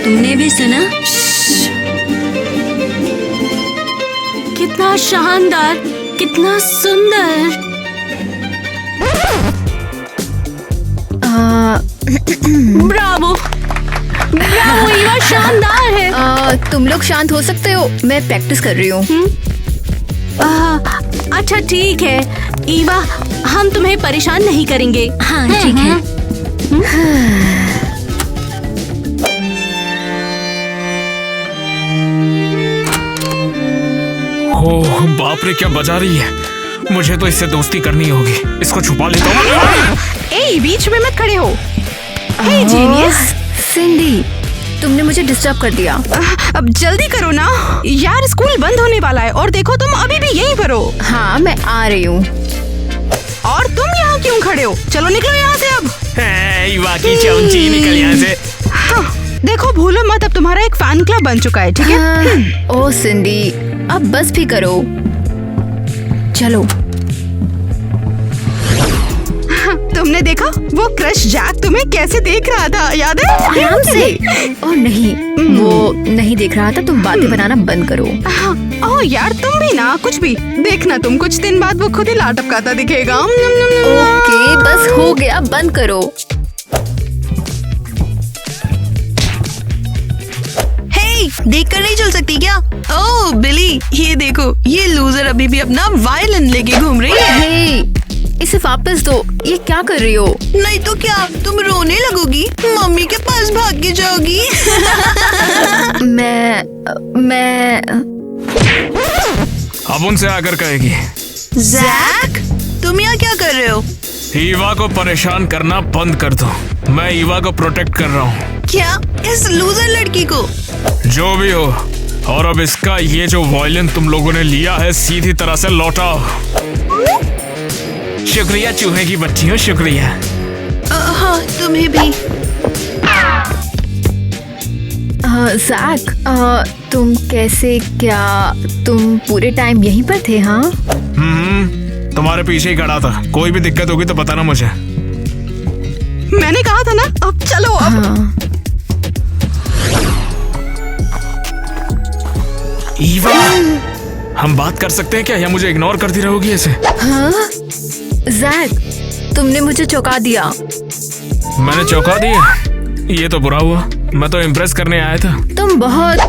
तुमने भी सुना? कितना शानदार, कितना सुंदर। ब्रावो ब्रावो ईवा, शानदार है। तुम लोग शांत हो सकते हो, मैं प्रैक्टिस कर रही हूँ। अच्छा ठीक है ईवा, हम तुम्हें परेशान नहीं करेंगे। हाँ ठीक है। ओह बाप रे, क्या बजा रही है। मुझे तो इससे दोस्ती करनी होगी। इसको छुपा लेता हूँ। ए, बीच में मत खड़े हो। हे जीनियस। सिंडी, तुमने मुझे डिस्टर्ब कर दिया। अब जल्दी करो ना यार, स्कूल बंद होने वाला है और देखो तुम अभी भी यहीं पर हो। हाँ मैं आ रही हूँ। और तुम यहाँ क्यों खड़े हो? चलो निकलो यहाँ से अब। ईवा की चमची, निकल यहाँ से। हाँ, देखो भूलो मत, अब तुम्हारा एक फैन क्लब बन चुका है, ठीक है? ओ सिंडी, अब बस भी करो। चलो। तुमने देखा वो क्रश जैक तुम्हें कैसे देख रहा था, याद है? आराम से। और नहीं, वो नहीं देख रहा था। तुम बातें बनाना बंद करो। ओह यार, तुम भी ना कुछ भी देखना, तुम कुछ दिन बाद वो खुद ही लाट टपकाता दिखेगा। ओके बस हो गया, बंद करो। देख कर नहीं चल सकती क्या? ओह बिली, ये देखो, ये लूजर अभी भी अपना वायलिन लेके घूम रही है। हे, इसे वापस दो। ये क्या कर रही हो? नहीं तो क्या, तुम रोने लगोगी, मम्मी के पास भाग के जाओगी। मैं अब उनसे आकर कहेगी। जैक, तुम यहाँ क्या कर रहे हो? ईवा को परेशान करना बंद कर दो। मैं ईवा को प्रोटेक्ट कर रहा हूँ। क्या इस लूजर लड़की को? जो भी हो, और अब इसका ये जो वायलिन तुम लोगों ने लिया है सीधी तरह से लौटाओ। शुक्रिया चूहे की बच्चियों, शुक्रिया। हाँ तुम्हें भी। जैक, तुम कैसे, क्या तुम पूरे टाइम यहीं पर थे? हाँ तुम्हारे पीछे ही खड़ा था। कोई भी दिक्कत होगी तो बताना मुझे। मैंने कहा था ना, अब चलो अब। हाँ। ईवा, हम बात कर सकते हैं क्या, या मुझे इग्नोर करती रहोगी ऐसे? हाँ जैक, तुमने मुझे चौंका दिया। मैंने चौंका दिया? ये तो बुरा हुआ। मैं तो इम्प्रेस करने आया था। तुम बहुत।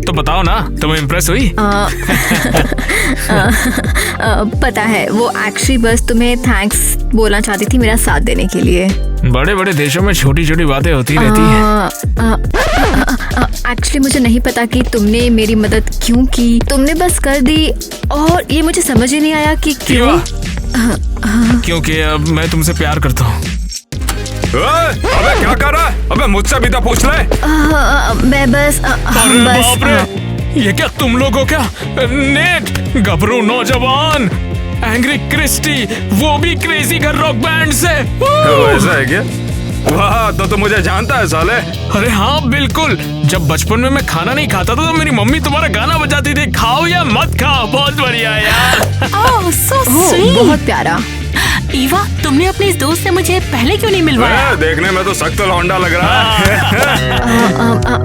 तो बताओ ना, तुम इम्प्रेस हुई? पता है, वो एक्चुअली बस तुम्हें थैंक्स बोलना चाहती थी मेरा साथ देने के लिए। बड़े बड़े देशों में छोटी छोटी बातें होती रहती हैं। एक्चुअली मुझे नहीं पता कि तुमने मेरी मदद क्यों की। तुमने बस कर दी और ये मुझे समझ ही नहीं आया कि क्यों। क्योंकि अब मैं तुमसे प्यार करता हूँ। अबे क्या कर रहा है? अबे मुझसे भी तो पूछ ले। मैं बस अरे बाप रे, ये क्या तुम लोगों क्या? नेट, गबरू नौजवान, एंग्री क्रिस्टी, वो भी क्रेजी घर रॉक बैंड से। ऐसा है क्या? वाह, तो मुझे जानता है साले। अरे हाँ बिल्कुल। जब बचपन में मैं खाना नहीं खाता था तो मेरी मम्मी तुम्हारा गाना बजाती थी, खाओ या मत खाओ। बहुत बढ़िया यार। ओह सो स्वीट। बहुत प्यारा। ईवा, तुमने अपने इस दोस्त से मुझे पहले क्यों नहीं मिलवाया? देखने में तो सख्त लौंडा लग रहा है।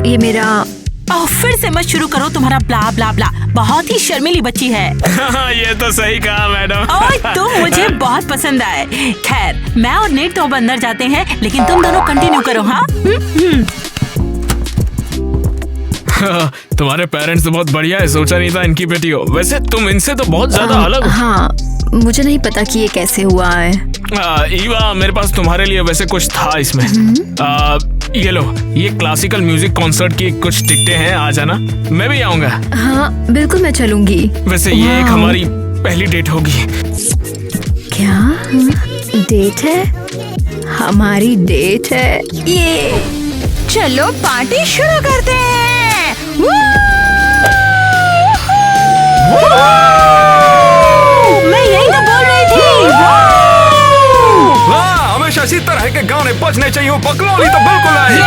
ये मेरा। फिर से मत शुरू करो तुम्हारा ब्ला ब्ला ब्ला। बहुत ही शर्मीली बच्ची है। ये तो सही कहा मैडम। तुम मुझे बहुत पसंद आए। खैर, मैं और नेट तो अब अंदर जाते हैं, लेकिन तुम दोनों कंटिन्यू करो। हाँ तुम्हारे पेरेंट्स तो बहुत बढ़िया है, सोचा नहीं था इनकी बेटी हो। वैसे तुम इनसे तो बहुत ज्यादा अलग हो। हाँ, मुझे नहीं पता कि ये कैसे हुआ है। ईवा, मेरे पास तुम्हारे लिए वैसे कुछ था इसमें। ये लो, ये क्लासिकल म्यूजिक कॉन्सर्ट की कुछ टिकटें हैं, आ जाना। मैं भी आऊंगा। हाँ बिल्कुल, मैं चलूंगी। वैसे ये एक हमारी पहली डेट होगी। क्या डेट है? हमारी डेट है ये। चलो पार्टी शुरू करते हैं। मैं यही तो बोल रही थी। हाँ, हमेशा इसी तरह के गाने बजने चाहिए। बकलोली तो बिल्कुल आए।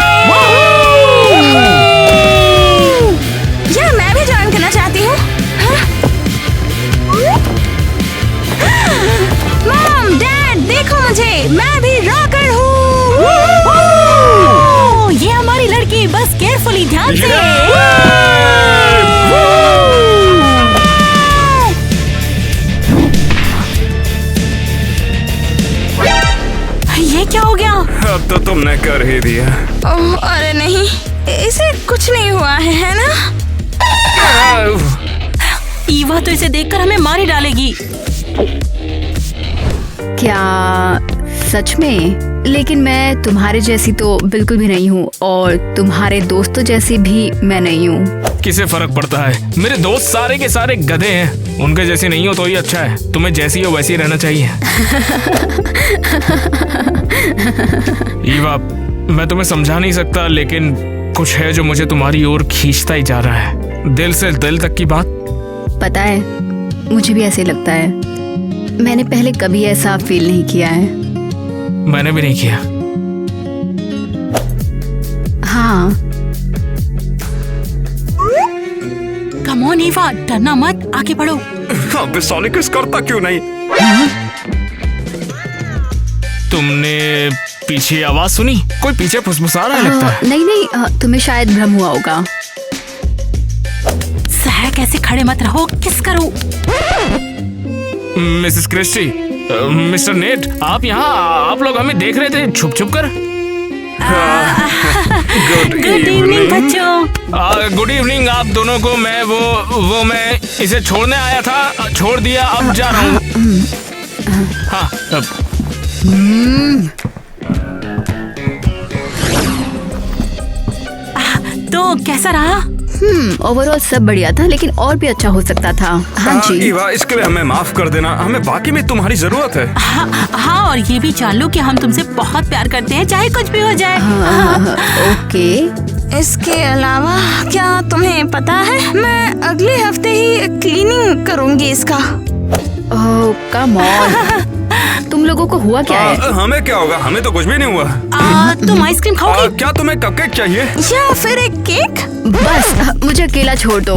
यार मैं भी ज्वाइन करना चाहती हूँ। मॉम, डैड, देखो मुझे, मैं भी रॉकर हूँ। ये हमारी लड़की बस अब तो तुमने कर ही दिया। ओह अरे नहीं, इसे कुछ नहीं हुआ है ना? ईवा तो इसे देखकर हमें मार ही डालेगी। क्या सच में? लेकिन मैं तुम्हारे जैसी तो बिल्कुल भी नहीं हूँ और तुम्हारे दोस्तों जैसी भी मैं नहीं हूँ। किसे फर्क पड़ता है? मेरे दोस्त सारे के सारे गधे हैं। उनके जैसे नहीं हो तो ही अच्छा है। तुम्हें जैसी हो वैसी रहना चाहिए। ईवा, मैं तुम्हें समझा नहीं सकता, लेकिन कुछ है जो मुझे तुम्हारी ओर खींचता ही जा रहा है। दिल से दिल तक की बात। पता है, मुझे भी ऐसे लगता है। मैंने पहले कभी ऐसा फील नहीं किया है। मैंने भी नहीं किया। हाँ। कम ऑन ईवा, डरना मत, आगे बढ़ो। अबे साले किस करता क्यों नहीं? तुमने पीछे आवाज सुनी? कोई पीछे फुसफुसा रहा है लगता है। नहीं, तुम्हें शायद भ्रम हुआ होगा। सहक ऐसे खड़े मत रहो, किस करो। मिसेस क्रिस्टी, मिस्टर नेट, आप यहाँ? आप लोग हमें देख रहे थे छुप छुप कर। गुड इवनिंग बच्चों। गुड इवनिंग आप दोनों को। मैं इसे छोड़ने आया था, छोड़ दिया, अब जा रहा हूँ। हाँ, तो कैसा रहा? ओवरऑल सब बढ़िया था, लेकिन और भी अच्छा हो सकता था। हाँ जी। ईवा, इसके लिए हमें माफ कर देना। हमें बाकी में तुम्हारी जरूरत है। हाँ, और ये भी जान लो कि हम तुमसे बहुत प्यार करते हैं, चाहे कुछ भी हो जाए। ओके। इसके अलावा क्या तुम्हें पता है, मैं अगले हफ्ते ही क्लीनिंग करूंगी इसका। ओह कम ऑन। तुम लोगों को हुआ क्या है? हमें क्या होगा? हमें तो कुछ भी नहीं हुआ। तुम आइसक्रीम खाओगे? क्या तुम्हें कपकेक चाहिए? या फिर एक केक? बस मुझे अकेला छोड़ दो।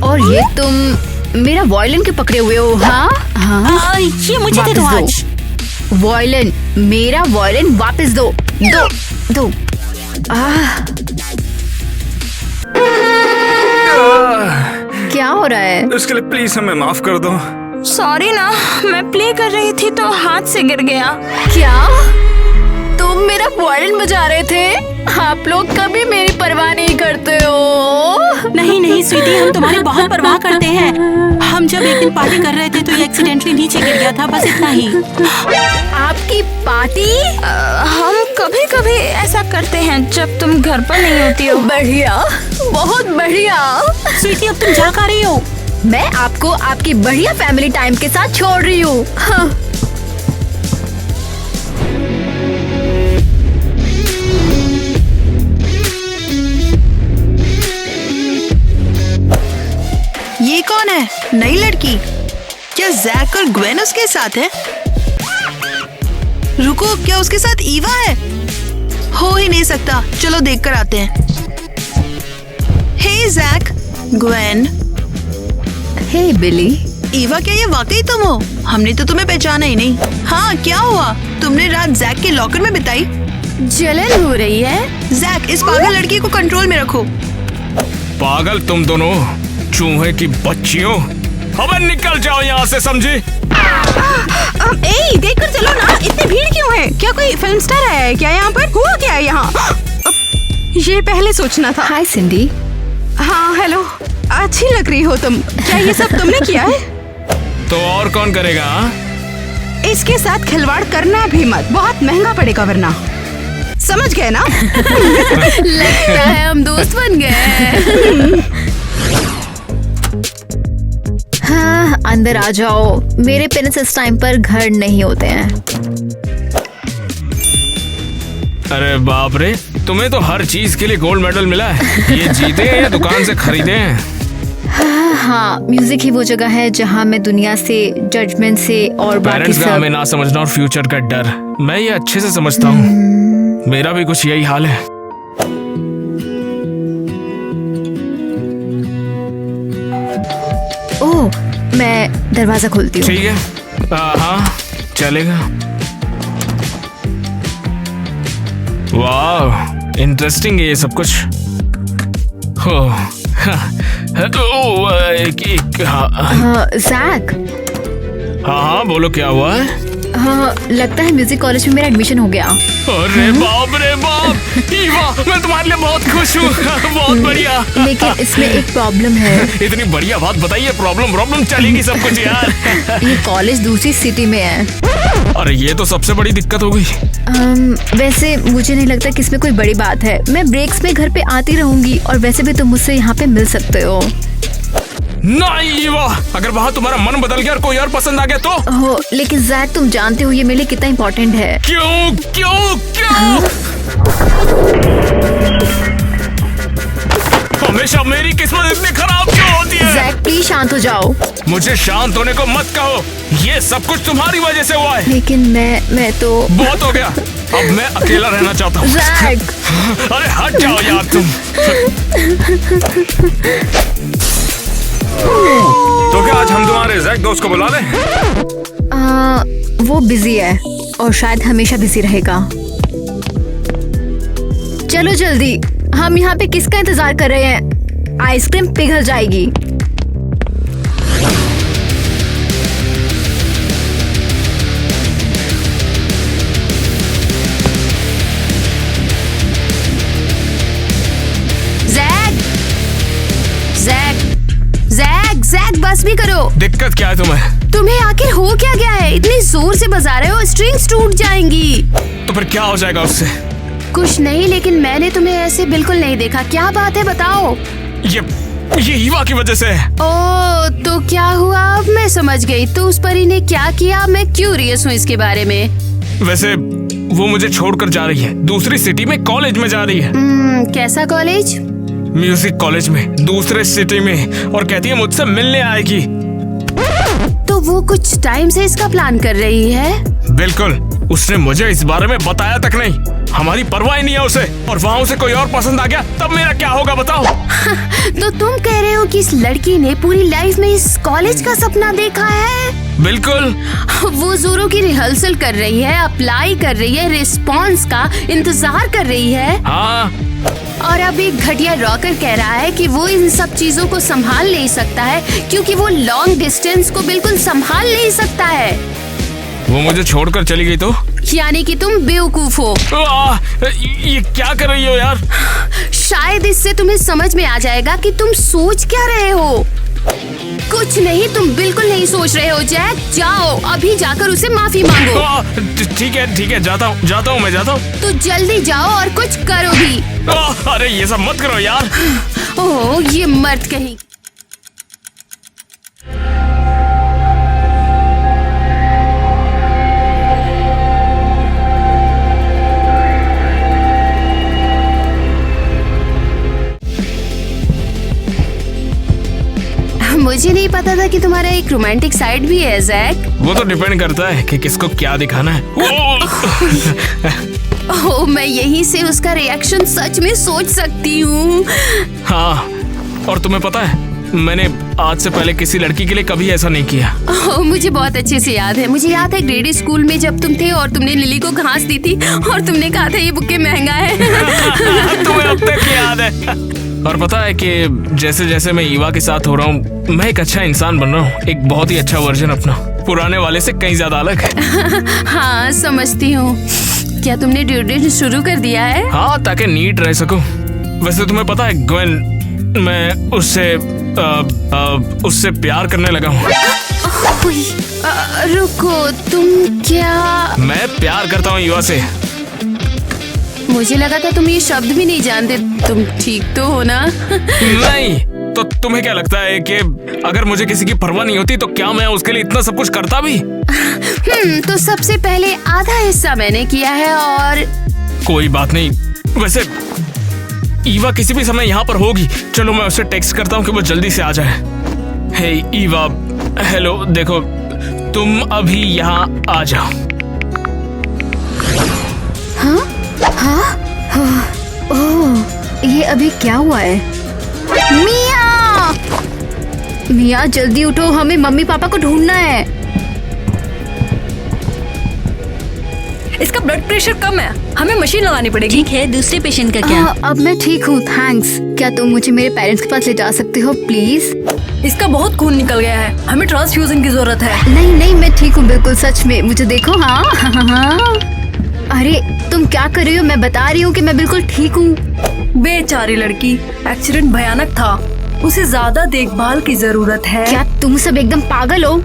और ये तुम मेरा वायलिन के पकड़े हुए हो? हाँ हाँ, ये मुझे दे दो आज। वायलिन, मेरा वायलिन वापस दो। दो दो। क्या हो रहा है? इसके लिए प्लीज हमें माफ कर दो। सॉरी ना, मैं प्ले कर रही थी तो हाथ से गिर गया। क्या तुम मेरा वायलिन बजा रहे थे? आप लोग कभी मेरी परवाह नहीं करते हो। नहीं स्वीटी, हम तुम्हारी बहुत परवाह करते हैं। हम जब एक दिन पार्टी कर रहे थे तो ये एक्सीडेंटली नीचे गिर गया था, बस इतना ही। आपकी पार्टी? हम कभी कभी ऐसा करते हैं जब तुम घर पर नहीं होती हो। बढ़िया, बहुत बढ़िया। स्वीटी, अब तुम जा कर रही हो? मैं आपको आपकी बढ़िया फैमिली टाइम के साथ छोड़ रही हूँ। हाँ। ये कौन है? नई लड़की? क्या जैक और ग्वेन उसके साथ है? रुको, क्या उसके साथ ईवा है? हो ही नहीं सकता, चलो देख कर आते हैं। हे जैक, ग्वेन। हे बिली। ईवा, क्या ये वाकई तुम हो? हमने तो तुम्हें पहचाना ही नहीं। हाँ, क्या हुआ? तुमने रात जैक के लॉकर में बिताई? जलन हो रही है? जैक, इस पागल लड़की को कंट्रोल में रखो। पागल तुम दोनों, चूहे की बच्चियों, हमें निकल जाओ यहाँ से, समझी? ए, देखकर चलो ना, इतनी भीड़ क्यों है? क्या कोई फिल्म स्टार आया है क्या यहाँ पर? हुआ क्या है यहाँ? ये पहले सोचना था। हाय सिंडी। हाँ हेलो, अच्छी लग रही हो तुम। क्या ये सब तुमने किया है? तो और कौन करेगा? इसके साथ खिलवाड़ करना भी मत, बहुत महंगा पड़ेगा वरना। समझ गए ना? लगता है हम दोस्त बन गए। हाँ, अंदर आ जाओ। मेरे पेरेंट्स इस टाइम पर घर नहीं होते हैं। अरे बाप रे, तुम्हें तो हर चीज के लिए गोल्ड मेडल मिला है। ये जीते हैं या दुकान से खरीदे हैं? हाँ, म्यूजिक ही वो जगह है जहाँ मैं दुनिया से, जजमेंट से और बाकी पेरेंट्स का हमें सब। ना समझना और फ्यूचर का डर, मैं ये अच्छे से समझता हूँ। मेरा भी कुछ यही हाल है। ओह, मैं दरवाजा खोलती हूँ। ठीक है, हाँ चलेगा। वाह, इंटरेस्टिंग है ये सब कुछ। जैक। हाँ बोलो, क्या हुआ है? हाँ, लगता है म्यूजिक कॉलेज में मेरा एडमिशन हो गया। अरे बाप रे बाप, ईवा मैं तुम्हारे लिए बहुत खुश हूँ। बहुत बढ़िया। लेकिन इसमें एक प्रॉब्लम है। इतनी बढ़िया बात बताइए। प्रॉब्लम चलेगी सब कुछ यार। ये कॉलेज दूसरी सिटी में है। अरे ये तो सबसे बड़ी दिक्कत हो गई। वैसे मुझे नहीं लगता कि इसमें कोई बड़ी बात है। मैं ब्रेक्स में घर पे आती रहूंगी और वैसे भी तुम मुझसे यहाँ पे मिल सकते हो। नहीं ईवा, अगर वहाँ तुम्हारा मन बदल गया और कोई और पसंद आ गया तो? हो, लेकिन जैक तुम जानते हो ये मेरे लिए कितना इम्पोर्टेंट है। क्यों क्यों क्यों? हमेशा मेरी किस्मत इतनी खराब क्यों होती है? जैक प्लीज शांत हो जाओ। मुझे शांत होने को मत कहो। ये सब कुछ तुम्हारी वजह से हुआ है। लेकिन मैं तो बहुत हो गया। अब मैं अकेला रहना चाहता हूँ। जैक अरे हट जाओ यार तुम। तो क्या आज हम तुम्हारे जैक दोस्त को बुला लें? वो बिजी है और शायद हमेशा बिजी रहेगा। चलो जल्दी, हम यहाँ पे किसका इंतजार कर रहे हैं? आइसक्रीम पिघल जाएगी। जैक बस भी करो। दिक्कत क्या है तुम्हें आखिर हो क्या गया है? इतनी जोर से बजा रहे हो, स्ट्रिंग्स टूट जाएंगी। तो फिर क्या हो जाएगा उससे? कुछ नहीं, लेकिन मैंने तुम्हें ऐसे बिल्कुल नहीं देखा। क्या बात है बताओ। ये ईवा की वजह से है। ओ तो क्या हुआ? अब मैं समझ गई। तो उस परी ने क्या किया? मैं क्यूरियस हूँ इसके बारे में। वैसे वो मुझे छोड़कर जा रही है, दूसरी सिटी में कॉलेज में जा रही है। कैसा कॉलेज? म्यूजिक कॉलेज में, दूसरे सिटी में, और कहती है मुझसे मिलने आएगी। तो वो कुछ टाइम से इसका प्लान कर रही है? बिल्कुल, उसने मुझे इस बारे में बताया तक नहीं। हमारी परवाह नहीं है उसे, और वहाँ उसे कोई और पसंद आ गया तब मेरा क्या होगा बताओ? तो तुम कह रहे हो कि इस लड़की ने पूरी लाइफ में इस कॉलेज का सपना देखा है? बिल्कुल। वो जोरों की रिहर्सल कर रही है, अप्लाई कर रही है, रिस्पॉन्स का इंतजार कर रही है। हाँ। और अब एक घटिया रॉकर कह रहा है कि वो इन सब चीजों को संभाल नहीं सकता है क्योंकि वो लॉन्ग डिस्टेंस को बिल्कुल संभाल नहीं सकता है। वो मुझे छोड़कर चली गई तो? यानी कि तुम बेवकूफ हो। ये क्या कर रही हो यार? शायद इससे तुम्हें समझ में आ जाएगा कि तुम सोच क्या रहे हो। कुछ नहीं, तुम बिल्कुल नहीं सोच रहे हो। जैक जाओ, अभी जाकर उसे माफी मांगो। ठीक है, जाता हूँ मैं जाता हूँ। तो जल्दी जाओ और कुछ करो भी। अरे ये सब मत करो यार। ओह ये मर्द कहीं। मुझे नहीं पता था कि तुम्हारा एक रोमांटिक साइड भी है जैक। वो तो डिपेंड करता है कि किसको क्या दिखाना है। ओह मैं यहीं से उसका रिएक्शन सच में सोच सकती हूँ। हाँ, और तुम्हें पता है मैंने आज से पहले किसी लड़की के लिए कभी ऐसा नहीं किया। मुझे बहुत अच्छे से याद है। मुझे याद है ग्रेड स्कूल में जब तुम थे और तुमने लिली को घास दी थी और तुमने कहा था ये बुके महंगा है। तुम्हें अब तक याद है। और पता है कि जैसे जैसे मैं ईवा के साथ हो रहा हूँ मैं एक अच्छा इंसान बन रहा हूँ, एक बहुत ही अच्छा वर्जन अपना, पुराने वाले से कहीं ज्यादा अलग है। हाँ समझती हूँ। क्या तुमने ड्यूटी शुरू कर दिया है? हाँ, ताकि नीट रह सकूं। वैसे तुम्हें पता है ग्वेन, मैं उससे प्यार करने लगा हूँ। रुको, तुम क्या? मैं प्यार करता हूँ ईवा से। मुझे लगा था तुम ये शब्द भी नहीं जानते। तुम ठीक तो हो ना? नहीं, तो तुम्हें क्या लगता है कि अगर मुझे किसी की परवाह नहीं होती तो क्या मैं उसके लिए इतना सब कुछ करता भी? तो सबसे पहले आधा हिस्सा मैंने किया है और कोई बात नहीं। वैसे ईवा किसी भी समय यहाँ पर होगी। चलो मैं उसे टेक्स्ट करता हूँ कि वो जल्दी से आ जाए। हे ईवा, हेलो, देखो तुम अभी यहाँ आ जाओ। ओह ये अभी क्या हुआ है? मिया जल्दी उठो, हमें मम्मी पापा को ढूंढना है। इसका ब्लड प्रेशर कम है, हमें मशीन लगानी पड़ेगी। ठीक है, दूसरे पेशेंट का क्या? अब मैं ठीक हूँ, थैंक्स। क्या तुम मुझे मेरे पेरेंट्स के पास ले जा सकते हो प्लीज? इसका बहुत खून निकल गया है, हमें ट्रांसफ्यूजन की जरूरत है। नहीं नहीं, मैं ठीक हूँ बिल्कुल, सच में। मुझे देखो। हाँ हाँ हाँ। अरे तुम क्या कर रही हो? मैं बता रही हूँ कि मैं बिल्कुल ठीक हूँ। बेचारी लड़की, एक्सीडेंट भयानक था, उसे ज्यादा देखभाल की जरूरत है। क्या तुम सब एकदम पागल हो?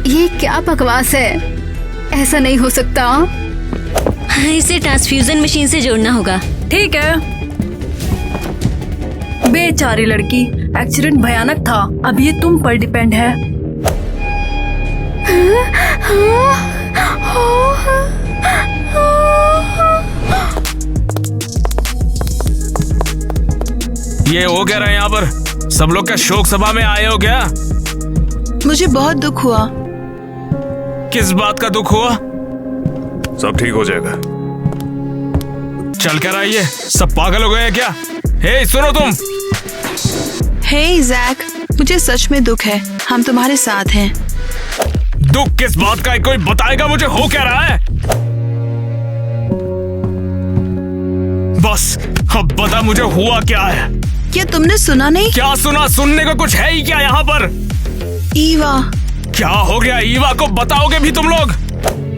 ये क्या बकवास है? ऐसा नहीं हो सकता। इसे ट्रांसफ्यूजन मशीन से जोड़ना होगा। ठीक है। बेचारी लड़की, एक्सीडेंट भयानक था, अब ये तुम पर डिपेंड है। ये हो क्या रहा है यहाँ पर? सब लोग क्या शोक सभा में आए हो क्या? मुझे बहुत दुख हुआ। किस बात का दुख हुआ? सब ठीक हो जाएगा। चल क्या रहा है ये? सब पागल हो गए हैं क्या? हे सुनो तुम। हे जैक, मुझे सच में दुख है, हम तुम्हारे साथ हैं। दुख किस बात का है? कोई बताएगा मुझे हो क्या रहा है? बस अब बता मुझे हुआ क्या है? क्या तुमने सुना नहीं? क्या सुना? सुनने को कुछ है ही क्या यहाँ पर? ईवा। क्या हो गया ईवा को? बताओगे भी तुम लोग?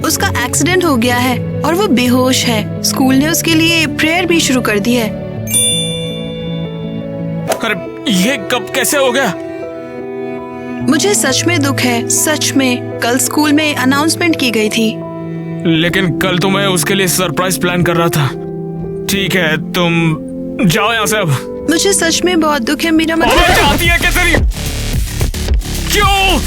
उसका एक्सीडेंट हो गया है और वो बेहोश है। स्कूल ने उसके लिए प्रेयर भी शुरू कर दी है। अरे ये कब कैसे हो गया? मुझे सच में दुख है, सच में। कल स्कूल में अनाउंसमेंट की गई थी। लेकिन कल तो मैं उसके लिए सरप्राइज प्लान कर रहा था। ठीक है तुम जाओ यहाँ से अब। मुझे सच में बहुत दुख है, मेरा मतलब। चाहती है कैसे नहीं? क्यों?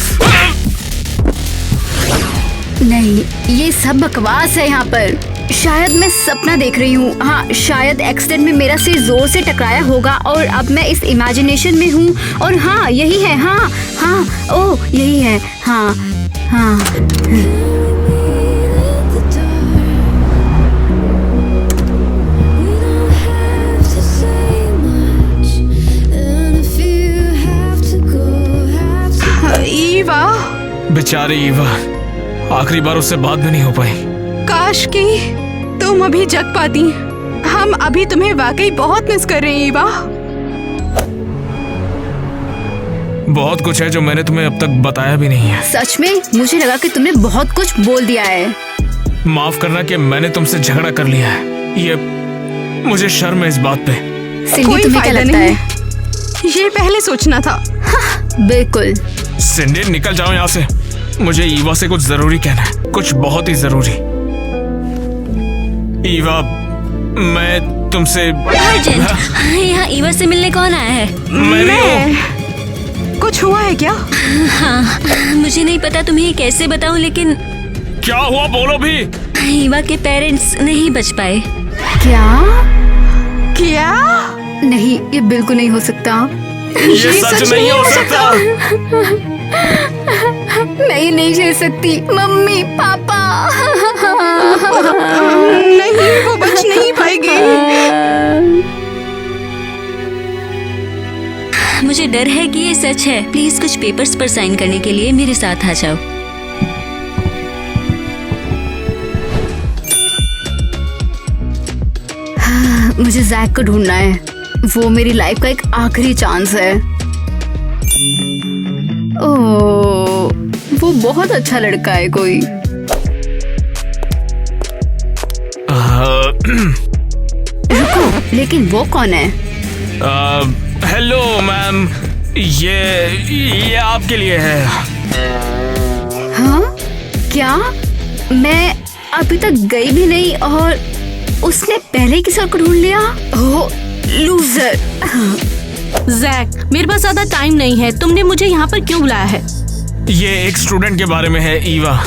नहीं, ये सब बकवास है यहाँ पर। शायद मैं सपना देख रही हूँ। हाँ, शायद एक्सीडेंट में मेरा सिर जोर से टकराया होगा और अब मैं इस इमेजिनेशन में हूँ। और हाँ यही है। हाँ हाँ, ओह यही है। हाँ हाँ। ईवा, बेचारी ईवा, आखिरी बार उससे बात भी नहीं हो पाई। काश कि तुम अभी जग पाती। हम अभी तुम्हें वाकई बहुत मिस कर रहे हैं ईवा। बहुत कुछ है जो मैंने तुम्हें अब तक बताया भी नहीं है। सच में मुझे लगा कि तुमने बहुत कुछ बोल दिया है। माफ करना कि मैंने तुमसे झगड़ा कर लिया है। ये मुझे शर्म है इस बात पे। सिंडी, तुम्हें क्या लगता है? ये पहले सोचना था। बिल्कुल। सिंडी निकल जाओ यहाँ से। मुझे ईवा से कुछ जरूरी कहना है, कुछ बहुत ही जरूरी। ईवा, मैं तुमसे अर्जेंट। यहाँ ईवा से मिलने कौन आया है? कुछ हुआ है क्या? हाँ, मुझे नहीं पता तुम्हें कैसे बताऊं, लेकिन क्या हुआ बोलो भी। ईवा के पेरेंट्स नहीं बच पाए। क्या? नहीं, ये बिल्कुल नहीं हो सकता। ये सच नहीं हो सकता। मैं नहीं झेल सकती। मम्मी, पापा। नहीं, वो बच नहीं पाएगी। मुझे डर है कि ये सच है। प्लीज कुछ पेपर्स पर साइन करने के लिए मेरे साथ आ जाओ। मुझे जैक को ढूंढना है। वो मेरी लाइफ का एक आखिरी चांस है। ओह, वो बहुत अच्छा लड़का है कोई। रुको, लेकिन वो कौन है? हेलो मैम, ये आपके लिए है। हाँ? क्या? मैं अभी तक गई भी नहीं और उसने पहले ही किसी और को ढूंढ लिया। ओह लूजर। जैक, मेरे पास ज्यादा टाइम नहीं है। तुमने मुझे यहाँ पर क्यों बुलाया है? ये एक स्टूडेंट के बारे में है, ईवा।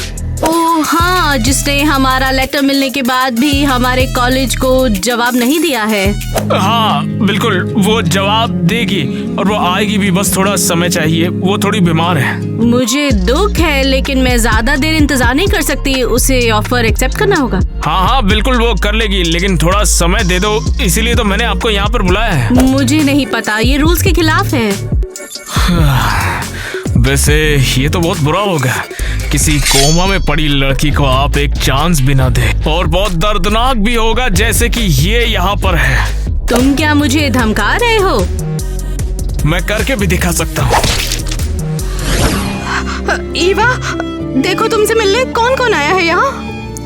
ओह हाँ, जिसने हमारा लेटर मिलने के बाद भी हमारे कॉलेज को जवाब नहीं दिया है। हाँ बिल्कुल, वो जवाब देगी और वो आएगी भी, बस थोड़ा समय चाहिए। वो थोड़ी बीमार है। मुझे दुख है, लेकिन मैं ज्यादा देर इंतजार नहीं कर सकती। उसे ऑफर एक्सेप्ट करना होगा। हाँ हाँ बिल्कुल, वो कर लेगी, लेकिन थोड़ा समय दे दो। इसीलिए तो मैंने आपको यहाँ पर बुलाया है। मुझे नहीं पता, ये रूल्स के खिलाफ है। वैसे ये तो बहुत बुरा होगा, किसी कोमा में पड़ी लड़की को आप एक चांस भी ना दे, और बहुत दर्दनाक भी होगा जैसे कि ये यहाँ पर है। तुम क्या मुझे धमका रहे हो? मैं करके भी दिखा सकता हूँ। ईवा, देखो तुमसे मिलने कौन कौन आया है यहाँ।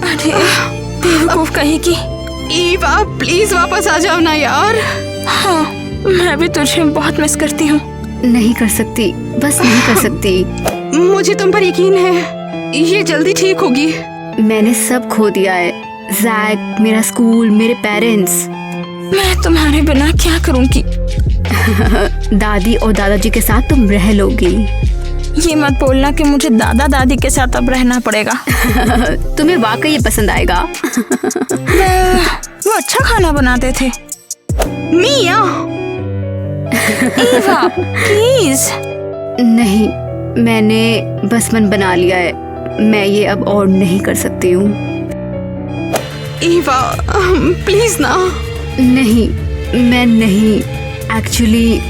अरे बेवकूफ कहीं की। ईवा प्लीज वापस आ जाओ ना यार। हाँ, मैं भी तुझे बहुत मिस करती हूँ। नहीं कर सकती, बस नहीं कर सकती। मुझे तुम पर यकीन है, ये जल्दी ठीक होगी। मैंने सब खो दिया है, जैक, मेरा स्कूल, मेरे पेरेंट्स। मैं तुम्हारे बिना क्या करूँगी? दादी और दादाजी के साथ तुम रह लोगी। ये मत बोलना कि मुझे दादा दादी के साथ अब रहना पड़ेगा। तुम्हें वाकई ये पसंद आएगा। वो अच्छा खाना बनाते थे। मिया ईवा प्लीज। नहीं, मैंने बस मन बना लिया है, मैं ये अब और नहीं कर सकती हूँ। ईवा प्लीज ना। नहीं, मैं नहीं, एक्चुअली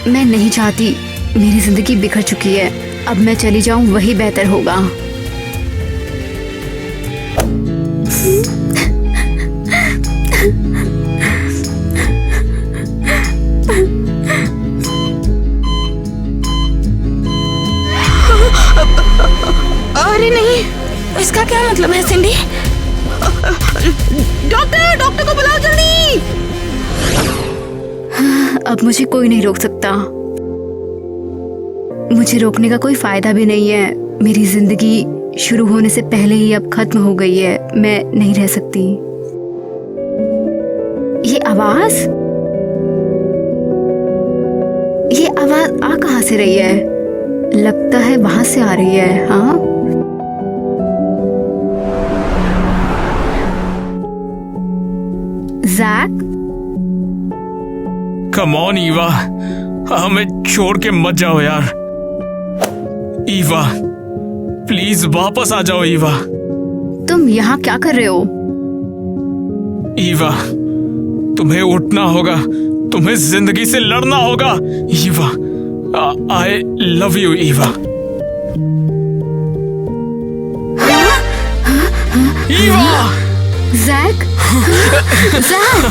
मैं नहीं चाहती। मेरी जिंदगी बिखर चुकी है, अब मैं चली जाऊं वही बेहतर होगा। अरे नहीं, इसका क्या मतलब है सिंडी? डॉक्टर को बुलाओ जल्दी। अब मुझे कोई नहीं रोक सकता, मुझे रोकने का कोई फायदा भी नहीं है। मेरी जिंदगी शुरू होने से पहले ही अब खत्म हो गई है, मैं नहीं रह सकती। ये आवाज आ कहाँ से रही है? लगता है वहां से आ रही है। हाँ, जैक, कम ऑन ईवा, हमें छोड़ के मत जाओ यार। ईवा प्लीज वापस आ जाओ। ईवा तुम यहाँ क्या कर रहे हो? ईवा तुम्हें उठना होगा, तुम्हें जिंदगी से लड़ना होगा। Eva I love you Eva. Eva Jack, Jack,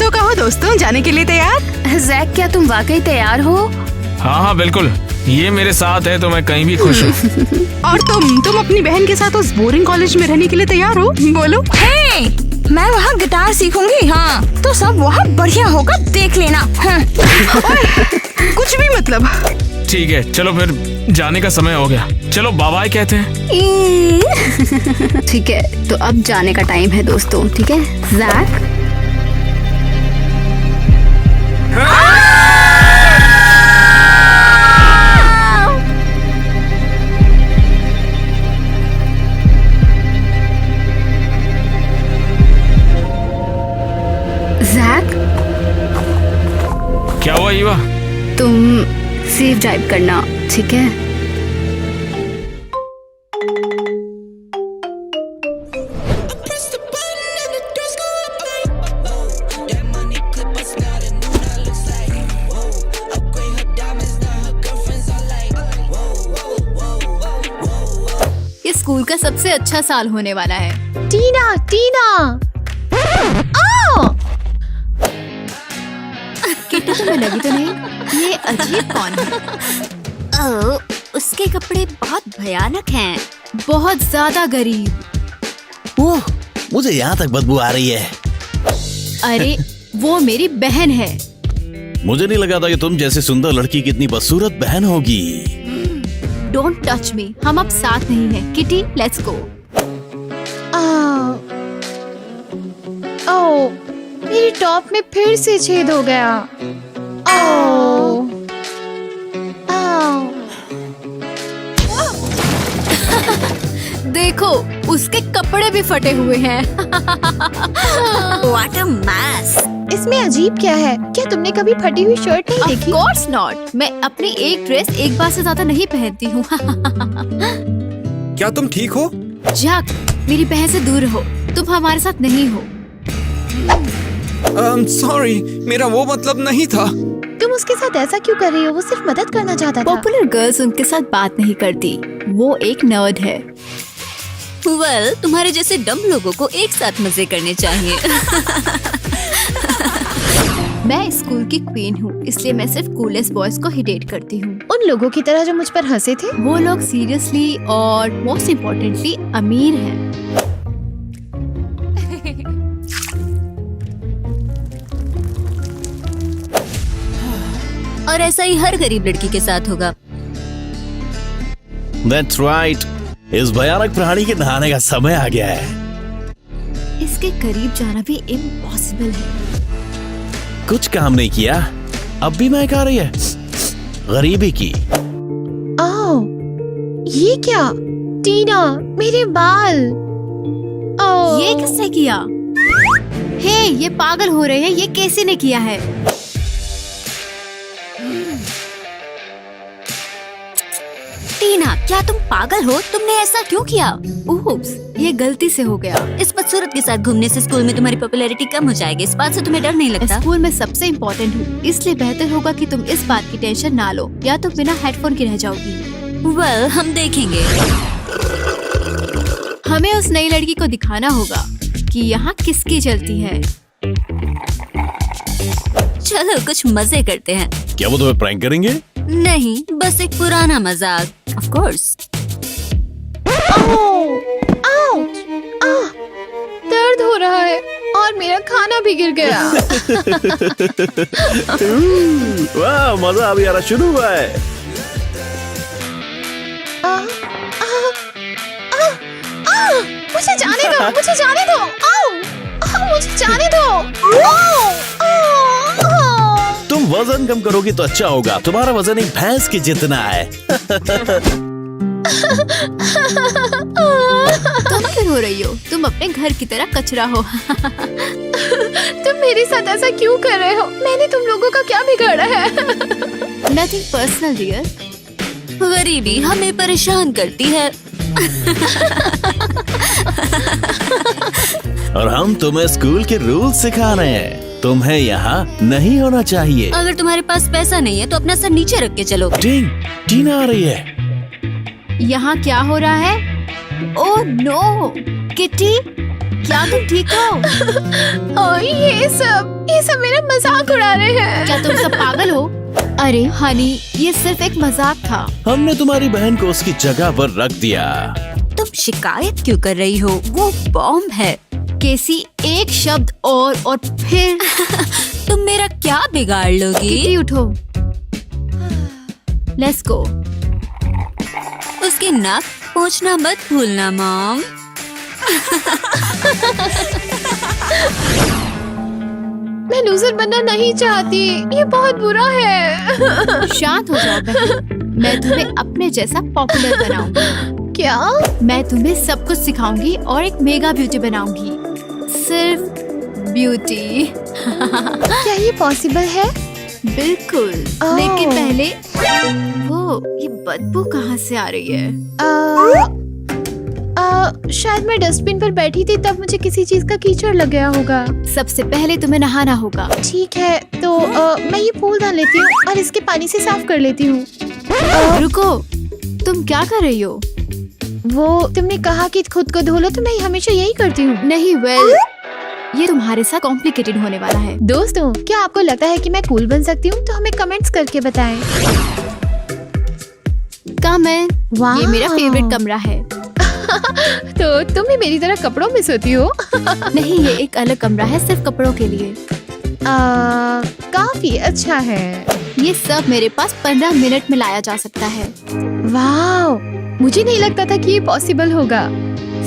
तो कहो दोस्तों, जाने के लिए तैयार? जैक, क्या तुम वाकई तैयार हो? हाँ बिल्कुल, ये मेरे साथ है तो मैं कहीं भी खुश हूँ। और तुम अपनी बहन के साथ उस बोरिंग कॉलेज में रहने के लिए तैयार हो? बोलो। हे, मैं वहाँ गिटार सीखूंगी। हाँ, तो सब वहाँ बढ़िया होगा, देख लेना। हाँ। कुछ भी मतलब। ठीक है, चलो फिर जाने का समय हो गया, चलो बाय बाय कहते हैं। ठीक है, तो अब जाने का टाइम है दोस्तों। ठीक है जैक। जैक, क्या हुआ ईवा? तुम सेफ ड्राइव करना, ठीक है? ये स्कूल का सबसे अच्छा साल होने वाला है। टीना, टीना! किट्टी तुम्हें लगी तो नहीं? ये अजीब कौन है? ओह, उसके कपड़े बहुत भयानक हैं। बहुत ज्यादा गरीब। ओह, मुझे यहाँ तक बदबू आ रही है। अरे वो मेरी बहन है। मुझे नहीं लगा था कि तुम जैसे सुंदर लड़की की इतनी बदसूरत बहन होगी। डोंट टच मी, हम अब साथ नहीं हैं। Kitty, let's go. ओह, मेरी टॉप में फिर से छेद हो गया। ओह, देखो, उसके कपड़े भी फटे हुए हैं। What a mess! इसमें अजीब क्या है? क्या तुमने कभी फटी हुई शर्ट नहीं Of देखी? course not. मैं अपनी एक ड्रेस एक बार से ज्यादा नहीं पहनती हूँ। क्या तुम ठीक हो? जैक, मेरी बहन से दूर रहो, तुम हमारे साथ नहीं हो। सॉरी, मेरा वो मतलब नहीं था। तुम उसके साथ ऐसा क्यों कर रही हो? वो सिर्फ मदद करना चाहता था। पॉपुलर गर्ल्स उनके साथ बात नहीं करती, वो एक नर्ड है। वेल, तुम्हारे जैसे डम लोगों को एक साथ मजे करने चाहिए। मैं स्कूल की क्वीन हूँ, इसलिए मैं सिर्फ कूलेस्ट बॉयज को ही डेट करती हूँ। उन लोगों की तरह जो मुझ पर हंसे थे। वो लोग सीरियसली और मोस्ट इम्पोर्टेंटली अमीर हैं। और ऐसा ही हर गरीब लड़की के साथ होगा। That's right. इस भयानक प्राणी के नहाने का समय आ गया है। इसके करीब जाना भी इम्पॉसिबल है। कुछ काम नहीं किया, अब भी महक आ रही है गरीबी की। आओ, ये क्या? टीना, मेरे बाल। आओ। ये किसने किया? हे, ये पागल हो रहे हैं। ये कैसे ने किया है? टीना, क्या तुम पागल हो? तुमने ऐसा क्यों किया? ओप्स, ये गलती से हो गया। इस बदसूरत के साथ घूमने से स्कूल में तुम्हारी पॉपुलैरिटी कम हो जाएगी। इस बात से तुम्हें डर नहीं लगता? स्कूल में सबसे इम्पोर्टेंट हूँ, इसलिए बेहतर होगा कि तुम इस बात की टेंशन ना लो, या तो बिना हेडफोन के रह जाओगी। वेल, हम देखेंगे। हमें उस नई लड़की को दिखाना होगा कि यहाँ किसकी चलती है। चलो कुछ मजे करते हैं। क्या वो तुम्हें प्रैंक करेंगे? नहीं, बस एक पुराना मजाक। Of course. दर्द हो रहा है और मेरा खाना भी गिर गया। वाह, मजा अभी आना शुरू हुआ है। मुझे जाने दो, मुझे जाने दो। मुझे जाने दो। तुम वजन कम करोगी तो अच्छा होगा। तुम्हारा वजन एक भैंस के जितना है। तुम क्यों रो रही हो? तुम अपने घर की तरह कचरा हो। तुम मेरे साथ ऐसा क्यों कर रहे हो? मैंने तुम लोगों का क्या बिगाड़ा है? Nothing personal dear. गरीबी हमें परेशान करती है। और हम तुम्हें स्कूल के रूल सिखा रहे हैं। तुम्हें यहाँ नहीं होना चाहिए। अगर तुम्हारे पास पैसा नहीं है तो अपना सर नीचे रख के चलो। टीना आ रही है। यहाँ क्या हो रहा है? ओह नो, किटी, क्या तुम ठीक हो? ये सब मेरा मजाक उड़ा रहे हैं। क्या तुम सब पागल हो? अरे हनी, ये सिर्फ एक मजाक था। हमने तुम्हारी बहन को उसकी जगह पर रख दिया। तुम शिकायत क्यों कर रही हो? वो बॉम्ब है। केसी, एक शब्द और फिर तुम मेरा क्या बिगाड़ लोगी? किटी, उठो। Let's go. उसकी नाक पोंछना मत भूलना मॉम। मैं लूजर बनना नहीं चाहती, ये बहुत बुरा है। शांत हो जाओ बहन, मैं तुम्हें अपने जैसा पॉपुलर बनाऊंगी। क्या? मैं तुम्हें सब कुछ सिखाऊंगी और एक मेगा ब्यूटी बनाऊंगी। सिर्फ ब्यूटी। क्या ये पॉसिबल है? बिल्कुल। लेकिन पहले ये बदबू कहाँ से आ रही है? शायद मैं डस्टबिन पर बैठी थी, तब मुझे किसी चीज का कीचड़ लग गया होगा। सबसे पहले तुम्हें नहाना होगा। ठीक है, तो मैं ये फूल डाल लेती हूँ और इसके पानी से साफ कर लेती हूँ। रुको, तुम क्या कर रही हो? वो तुमने कहा कि खुद को धो लो, तो मैं हमेशा यही करती हूँ। नहीं, ये तुम्हारे साथ कॉम्प्लिकेटेड होने वाला है। दोस्तों, क्या आपको लगता है कि मैं कूल बन सकती हूँ? तो हमें कमेंट्स करके बताएं। कमेंट। ये मेरा फेवरेट कमरा है। तो तुम भी मेरी तरह कपड़ों में सोती हो? नहीं, ये एक अलग कमरा है सिर्फ कपड़ों के लिए। काफी अच्छा है। ये सब मेरे पास 15 मिनट में लाया जा सकता है। वाओ, मुझे नहीं लगता था कि ये पॉसिबल होगा।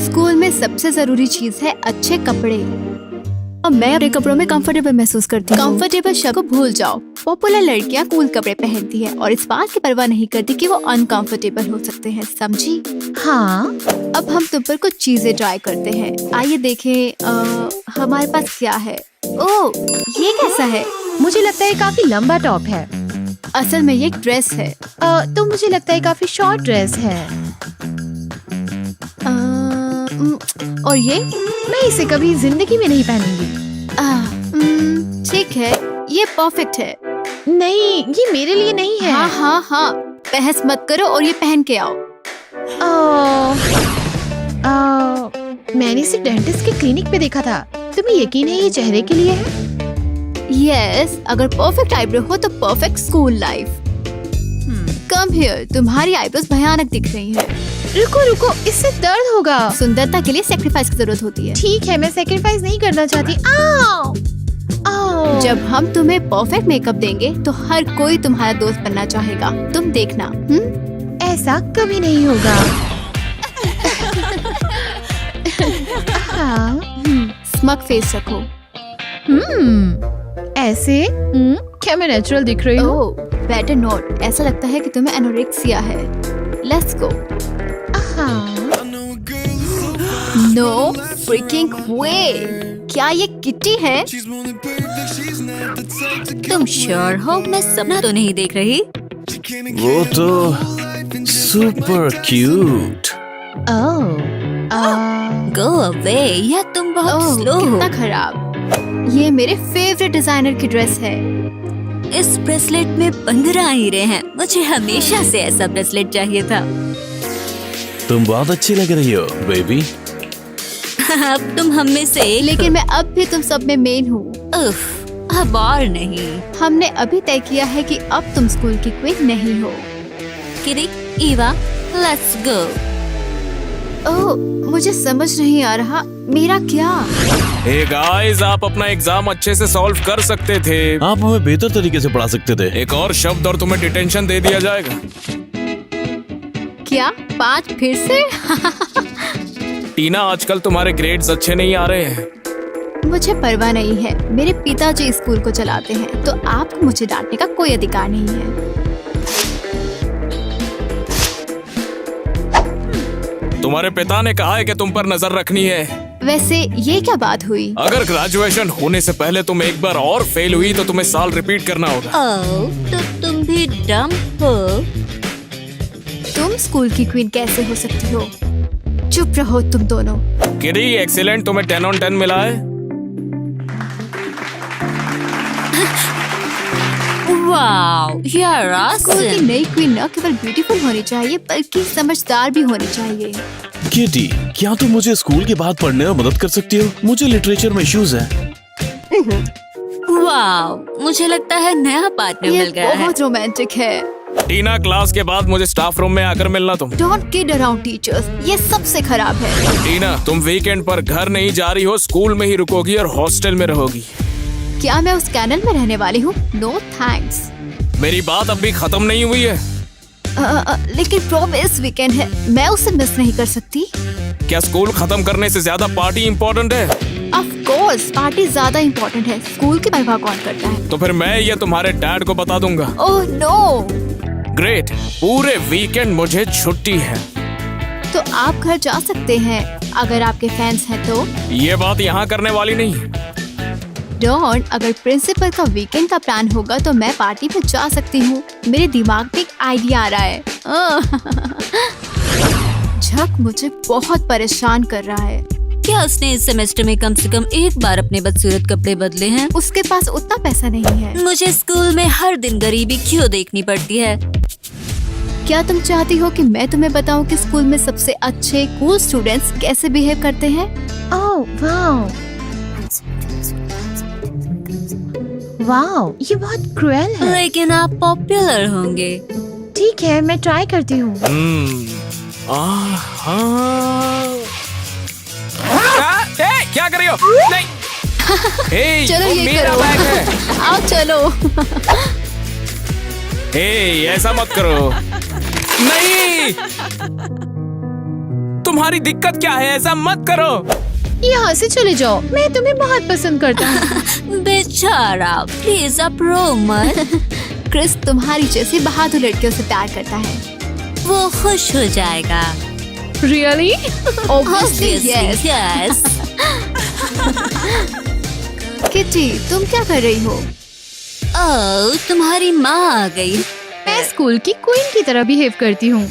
स्कूल में सबसे जरूरी चीज है अच्छे कपड़े, और मैं अपने कपड़ों में कंफर्टेबल महसूस करती हूँ। कंफर्टेबल शब्द को भूल जाओ। पॉपुलर लड़कियाँ कूल कपड़े पहनती है और इस बात की परवाह नहीं करती कि वो अनकंफर्टेबल हो सकते हैं, समझी? हाँ। अब हम तुम पर कुछ चीजें ट्राई करते हैं। आइए देखें हमारे पास क्या है। ओह, ये कैसा है? मुझे लगता है काफी लंबा टॉप है। असल में ये एक ड्रेस है। तो मुझे लगता है काफी शॉर्ट ड्रेस है। और ये मैं इसे कभी जिंदगी में नहीं पहनूंगी। ठीक है, ये परफेक्ट है। नहीं, ये मेरे लिए नहीं है। हाँ हाँ हाँ, बहस मत करो और ये पहन के आओ। मैंने इसे डेंटिस्ट के क्लिनिक पे देखा था। तुम्हें यकीन है ये चेहरे के लिए है? यस, अगर परफेक्ट आईब्रो हो तो perfect school life. Come here, तुम्हारी आईब्रोज भयानक दिख रही हैं। रुको रुको, इससे दर्द होगा। सुंदरता के लिए सेक्रीफाइस की जरूरत होती है। ठीक है, मैं सेक्रीफाइस नहीं करना चाहती। आओ! जब हम तुम्हें परफेक्ट मेकअप देंगे तो हर कोई तुम्हारा दोस्त बनना चाहेगा, तुम देखना। ऐसा कभी नहीं होगा। स्मग फेस रखो। ऐसे? क्या मैं नेचुरल दिख रही हूँ? ओह, बेटर नॉट। ऐसा लगता है कि तुम्हें एनोरेक्सिया है। Let's go. नो फ्रीकिंग वे। क्या ये किटी है? तुम श्योर हो मैं सपना तो नहीं देख रही? वो तो सुपर क्यूट। गो अवे, या तुम बहुत स्लो हो। कितना खराब। ये मेरे फेवरेट डिजाइनर की ड्रेस है। इस ब्रेसलेट में 15 हीरे हैं। मुझे हमेशा से ऐसा ब्रेसलेट चाहिए था। तुम बहुत अच्छी लग रही हो बेबी। अब तुम हम में से एक लेकिन मैं अब भी तुम सब में मेन हूँ। अब और नहीं। हमने अभी तय किया है कि अब तुम स्कूल की क्वीन नहीं हो। किरी, ईवा, लेट्स गो। ओह, मुझे समझ नहीं आ रहा मेरा क्या। हे गाइस, आप अपना एग्जाम अच्छे से सॉल्व कर सकते थे। आप हमें बेहतर तरीके से पढ़ा सकते थे। एक और शब्द और तुम्हें डिटेंशन दे दिया जाएगा। क्या 5 फिर से? टीना, आजकल तुम्हारे ग्रेड्स अच्छे नहीं आ रहे हैं। मुझे परवाह नहीं है, मेरे पिताजी स्कूल को चलाते हैं, तो आपको मुझे डांटने का कोई अधिकार नहीं है। तुम्हारे पिता ने कहा है कि तुम पर नजर रखनी है। वैसे ये क्या बात हुई? अगर ग्रेजुएशन होने से पहले तुम एक बार और फेल हुई तो तुम्हें साल रिपीट करना होगा। तो तुम भी डम हो। तुम स्कूल की क्वीन कैसे हो सकती हो? चुप रहो तुम दोनों। किरी, एक्सीलेंट, तुम्हें 10 on 10 मिला है। वाओ, यार स्कूल की नई क्वीन न केवल ब्यूटीफुल होनी चाहिए बल्कि समझदार भी होनी चाहिए। किटी, क्या तुम मुझे स्कूल के बाद पढ़ने में मदद कर सकती हो? मुझे लिटरेचर में इश्यूज है। वाओ, मुझे लगता है नया पार्टनर मिल गया है। बहुत रोमांटिक है। टीना, क्लास के बाद मुझे स्टाफ रूम में आकर मिलना तुम। डोंट किड अराउंड टीचर्स, ये सबसे खराब है। टीना, तुम वीकेंड पर घर नहीं जा रही हो, स्कूल में ही रुकोगी और हॉस्टल में रहोगी। क्या मैं उस कैनल में रहने वाली हूँ? No thanks. मेरी बात अभी खत्म नहीं हुई है। लेकिन प्रॉम इस वीकेंड है, मैं उसे मिस नहीं कर सकती। क्या स्कूल खत्म करने से ज्यादा पार्टी इम्पोर्टेंट है? ऑफ कोर्स, पार्टी ज्यादा इम्पोर्टेंट है। स्कूल की परवाह कौन करता है? तो फिर मैं ये तुम्हारे डैड को बता दूंगा। Oh no. ग्रेट, पूरे वीकेंड मुझे छुट्टी है। तो आप घर जा सकते हैं अगर आपके फैंस हैं तो। ये बात यहाँ करने वाली नहीं है। डॉन, अगर प्रिंसिपल का वीकेंड का प्लान होगा तो मैं पार्टी में जा सकती हूँ। मेरे दिमाग में एक आइडिया आ रहा है। झक मुझे बहुत परेशान कर रहा है। क्या उसने इस सेमेस्टर में कम से कम एक बार अपने बदसूरत कपड़े बदले हैं? उसके पास उतना पैसा नहीं है। मुझे स्कूल में हर दिन गरीबी क्यों देखनी पड़ती है? क्या तुम चाहती हो कि मैं तुम्हें बताऊं कि स्कूल में सबसे अच्छे कूल स्टूडेंट्स कैसे बिहेव करते हैं? ओह वाओ, वाओ, ये बहुत क्रूएल है। लेकिन आप पॉपुलर होंगे। ठीक है, मैं ट्राई करती हूँ। क्या कर रही हो? नहीं। हे, चलो ये मेरा करो। बैग है। आओ चलो। हे, ऐसा मत करो। नहीं, तुम्हारी दिक्कत क्या है? ऐसा मत करो। यहाँ से चले जाओ, मैं तुम्हें बहुत पसंद करता हूँ। बेचारा, प्लीज अब रो मत। क्रिस तुम्हारी जैसी बहादुर लड़कियों से प्यार करता है। वो खुश हो जाएगा। Really? Obviously, yes. yes. Kitty, तुम क्या कर रही हो? ओह, तुम्हारी माँ आ गई। मैं स्कूल की क्वीन की तरह बिहेव करती हूँ।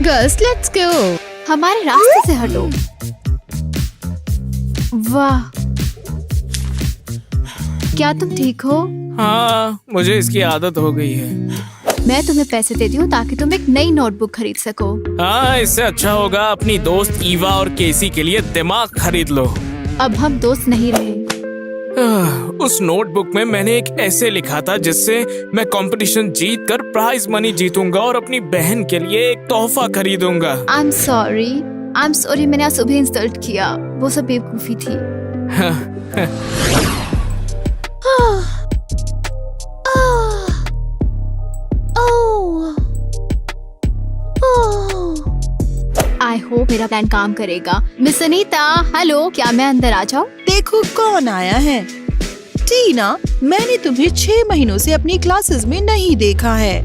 Girls, let's go. हमारे रास्ते से हटो। वाह, क्या तुम ठीक हो? हाँ, मुझे इसकी आदत हो गई है। मैं तुम्हें पैसे देती हूँ ताकि तुम एक नई नोटबुक खरीद सको। हाँ, इससे अच्छा होगा अपनी दोस्त ईवा और केसी के लिए दिमाग खरीद लो। अब हम दोस्त नहीं रहे। उस नोटबुक में मैंने एक ऐसे लिखा था जिससे मैं कंपटीशन जीत कर प्राइज मनी जीतूंगा और अपनी बहन के लिए एक तोहफा खरीदूंगा। आई एम सॉरी, मैंने आज सुबह इंसल्ट किया। वो सब बेवकूफी थी। आई होप मेरा प्लान काम करेगा। मिस अनीता, हेलो, क्या मैं अंदर आ जाऊँ? देखो कौन आया है। टीना, मैंने तुम्हें 6 महीनों से अपनी क्लासेस में नहीं देखा है।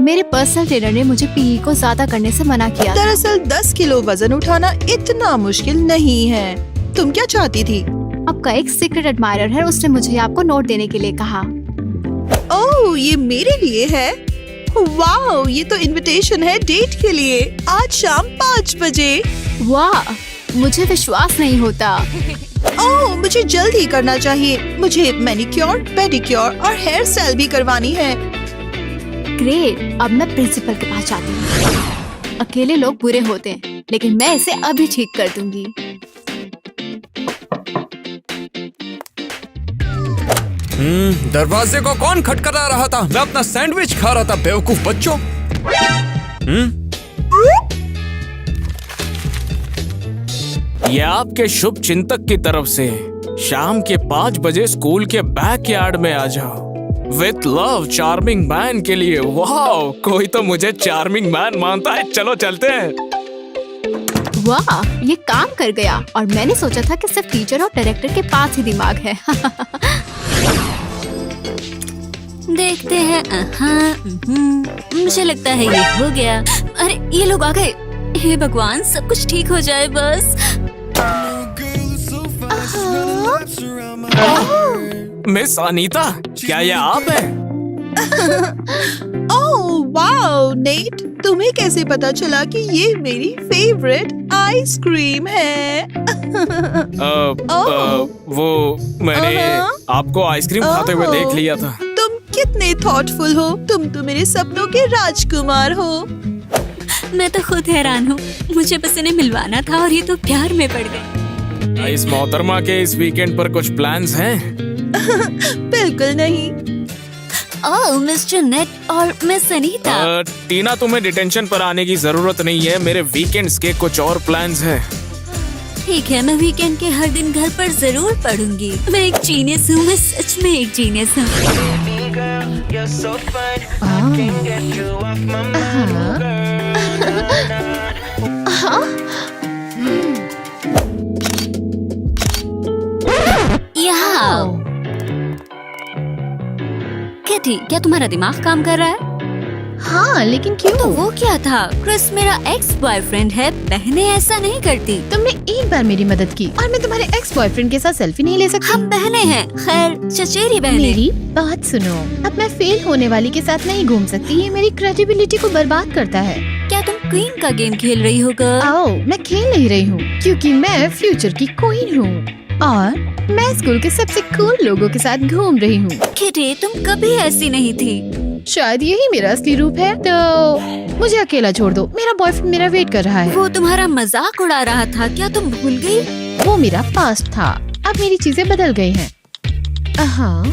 मेरे पर्सनल ट्रेनर ने मुझे पीई को ज्यादा करने से मना किया। दरअसल 10 किलो वजन उठाना इतना मुश्किल नहीं है। तुम क्या चाहती थी? आपका एक सीक्रेट एडमायरर है, उसने मुझे आपको नोट देने के लिए कहा। ओह, ये मेरे लिए है? वाह, ये तो इनविटेशन है डेट के लिए, आज शाम 5 बजे। वाह, मुझे विश्वास नहीं होता। ओह, मुझे जल्दी करना चाहिए। मुझे मैनिक्योर, पेडिक्योर और हेयर स्टाइल भी करवानी है। ग्रेट, अब मैं प्रिंसिपल के पास जाती हूँ। अकेले लोग बुरे होते हैं, लेकिन मैं इसे अभी ठीक कर दूंगी। दरवाजे को कौन खटखटा रहा था? मैं अपना सैंडविच खा रहा था, बेवकूफ बच्चों। ये आपके शुभ चिंतक की तरफ से। शाम के 5 बजे स्कूल के बैकयार्ड में आ जाओ। विथ लव, चार्मिंग मैन के लिए। वाह, कोई तो मुझे चार्मिंग मैन मानता है। चलो चलते हैं। वाह, ये काम कर गया। और मैंने सोचा था कि सिर्फ टीचर और डायरेक्टर के पास ही दिमाग है। देखते हैं। मुझे लगता है ये हो गया। अरे, ये लोग आ गए। हे भगवान, सब कुछ ठीक हो जाए बस। मिस अनीता, क्या ये आप हैं? ओह वाओ, नेट, तुम्हें कैसे पता चला कि ये मेरी फेवरेट आइसक्रीम है? वो मैंने आपको आइसक्रीम खाते हुए देख लिया था। तुम कितने थॉटफुल हो। तुम तो मेरे सपनों के राजकुमार हो। मैं तो खुद हैरान हूँ। मुझे बस इन्हें मिलवाना था और ये तो प्यार में पड़ गए। इस मोहतरमा के इस वीकेंड पर कुछ प्लान्स हैं? बिल्कुल नहीं। ओह, मिस्टर नेट और मिस अनीता। टीना, तुम्हें डिटेंशन पर आने की जरूरत नहीं है। मेरे वीकेंड्स के कुछ और प्लान्स हैं। ठीक है, मैं वीकेंड के हर दिन घर पर जरूर पढ़ूंगी। मैं एक जीनियस हूँ, मैं सच में एक जीनियस हूँ। किटी, क्या तुम्हारा दिमाग काम कर रहा है? हाँ, लेकिन क्यों? तो वो क्या था? क्रिस मेरा एक्स बॉयफ्रेंड है। बहनें ऐसा नहीं करती। तुमने एक बार मेरी मदद की और मैं तुम्हारे एक्स बॉयफ्रेंड के साथ सेल्फी नहीं ले सकती? हम बहनें हैं। खैर, चचेरी बहनें। मेरी बात सुनो, अब मैं फेल होने वाली के साथ नहीं घूम सकती। ये मेरी क्रेडिबिलिटी को बर्बाद करता है। क्या तुम क्वीन का गेम खेल रही हो? आओ, मैं खेल नहीं रही हूँ, क्योंकि मैं फ्यूचर की क्वीन हूँ और मैं स्कूल के सबसे कूल लोगों के साथ घूम रही हूँ। किटी, तुम कभी ऐसी नहीं थी। शायद यही मेरा असली रूप है। तो मुझे अकेला छोड़ दो, मेरा बॉयफ्रेंड मेरा वेट कर रहा है। वो तुम्हारा मजाक उड़ा रहा था, क्या तुम भूल गई? वो मेरा पास्ट था, अब मेरी चीजें बदल गई हैं। हाँ।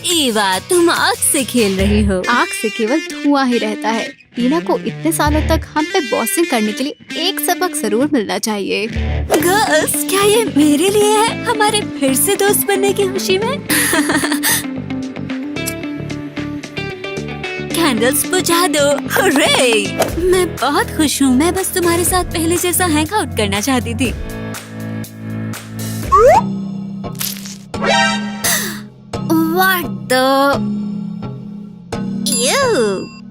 ईवा, तुम आग से खेल रही हो। आग से केवल धुआं ही रहता है। टीना को इतने सालों तक हम पे बॉसिंग करने के लिए एक सबक जरूर मिलना चाहिए। गर्ल्स, क्या ये मेरे लिए है? हमारे फिर से दोस्त बनने की खुशी में। कैंडल्स बुझा दो। हुर्रे! मैं बहुत खुश हूँ। मैं बस तुम्हारे साथ पहले जैसा हैंग आउट करना चाहती थी। What the? You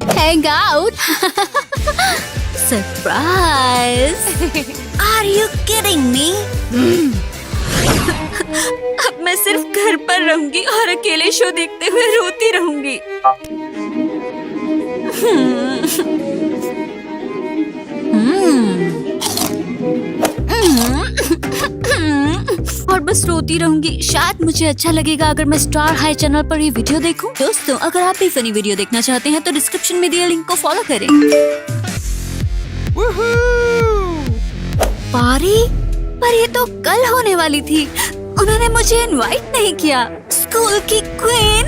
Hang out? surprise! Are you kidding me? अब मैं सिर्फ घर पर रहूंगी और अकेले शो देखते हुए रोती रहूंगी। और बस रोती रहूंगी। शायद मुझे अच्छा लगेगा अगर मैं स्टार हाई चैनल पर ये वीडियो देखूं। दोस्तों, अगर आप भी फनी वीडियो देखना चाहते हैं तो डिस्क्रिप्शन में दिए लिंक को फॉलो करें। पारी, पर ये तो कल होने वाली थी। उन्होंने मुझे इनवाइट नहीं किया। स्कूल की क्वीन,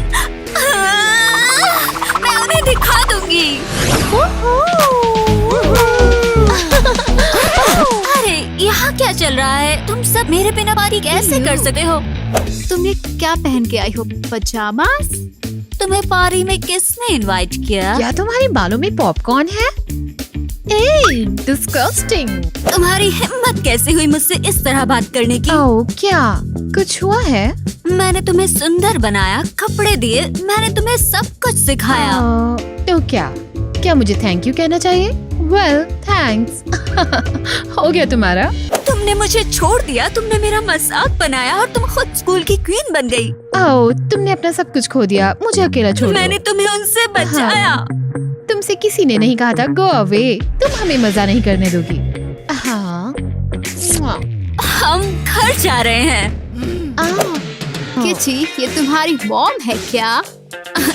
मैं उन्हें दिखा दूंगी। अरे यहाँ क्या चल रहा है? तुम सब मेरे बिना पारी कैसे कर सकते हो? तुम ये क्या पहन के आई हो? पजामास? तुम्हें पारी में किसने इनवाइट किया? क्या तुम्हारे बालों में पॉपकॉर्न है? डिस्गस्टिंग। तुम्हारी हिम्मत कैसे हुई मुझसे इस तरह बात करने की? ओह, क्या कुछ हुआ है? मैंने तुम्हें सुंदर बनाया, कपड़े दिए, मैंने तुम्हें सब कुछ सिखाया। तो क्या मुझे थैंक यू कहना चाहिए? Well, thanks. हो गया तुम्हारा। तुमने मुझे छोड़ दिया, तुमने मेरा मजाक बनाया और तुम खुद स्कूल की क्वीन बन गई। ओह, तुमने अपना सब कुछ खो दिया, मुझे अकेला छोड़ दो। मैंने तुम्हें उनसे बचाया। तुमसे किसी ने नहीं कहा था गो अवे। तुम हमें मजा नहीं करने दोगी। हाँ। हम घर जा रहे हैं। किची, ये तुम्हारी मॉम है क्या?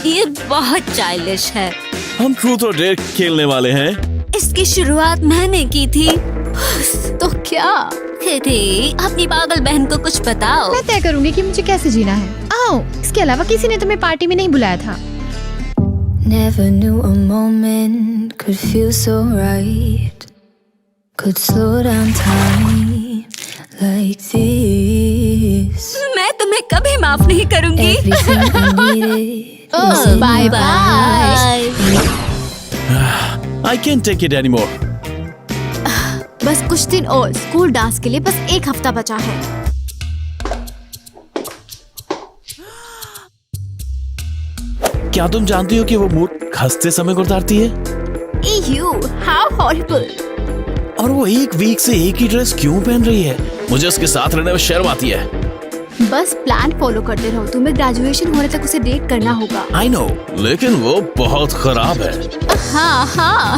ये बहुत चाइल्डिश है। हम ट्रूथ और डेयर खेलने वाले हैं। इसकी शुरुआत मैंने की थी। तो क्या? थे अपनी पागल बहन को कुछ बताओ। मैं तय करूंगी कि मुझे कैसे जीना है। इसके अलावा किसी ने तुम्हें पार्टी में नहीं बुलाया था। Never knew a moment could feel so right, could slow down time like this. मैं तुम्हें कभी माफ नहीं करूंगी। Everything I needed. Bye bye. I can't take it anymore. बस कुछ दिन और, स्कूल डांस के लिए बस एक हफ्ता बचा है। क्या तुम जानती हो कि वो मूड हंसते समय गुजारती है? Ew, how horrible. और वो एक वीक से एक ही ड्रेस क्यों पहन रही है? मुझे उसके साथ रहने में शर्म आती है। बस प्लान फॉलो करते रहो। तुम्हें ग्रेजुएशन होने तक उसे डेट करना होगा। I know, लेकिन वो बहुत खराब है। हाँ,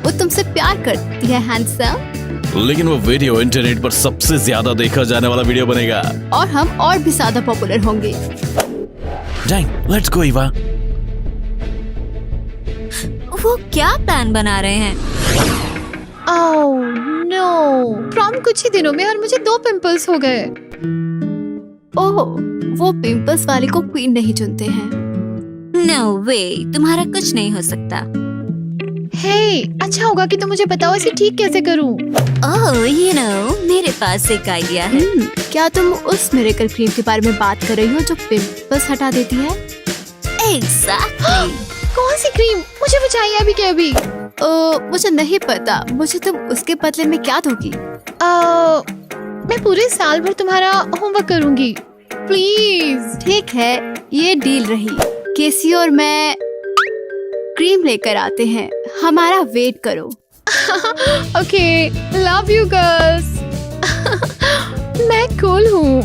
वो तुमसे प्यार करती है हैंडसम। लेकिन वो वीडियो इंटरनेट पर सबसे ज्यादा देखा जाने वाला वीडियो बनेगा। और हम और भी ज्यादा पॉपुलर होंगे। Dang, let's go, Eva. वो क्या प्लान बना रहे हैं? ओह नो, प्रॉम कुछ ही दिनों में और मुझे 2 पिंपल्स हो गए। ओह, वो पिंपल्स वाले को क्वीन नहीं चुनते हैं। नो वे, तुम्हारा कुछ नहीं हो सकता। हे, अच्छा होगा कि तुम मुझे बताओ इसे ठीक कैसे करूं। ओह, you know, मेरे पास एक आइडिया है। क्या तुम उस मिरेकल क्रीम के बारे में बात कर रही हो जो पिंपल्स हटा देती है? Exactly. कौन सी क्रीम? मुझे बताइए अभी के अभी। मुझे नहीं पता। मुझे तुम उसके बदले में क्या दोगी? मैं पूरे साल भर तुम्हारा होमवर्क करूंगी, प्लीज। ठीक है, ये डील रही। केसी और मैं क्रीम लेकर आते हैं। हमारा वेट करो। Okay, love you girls. मैं कूल हूँ।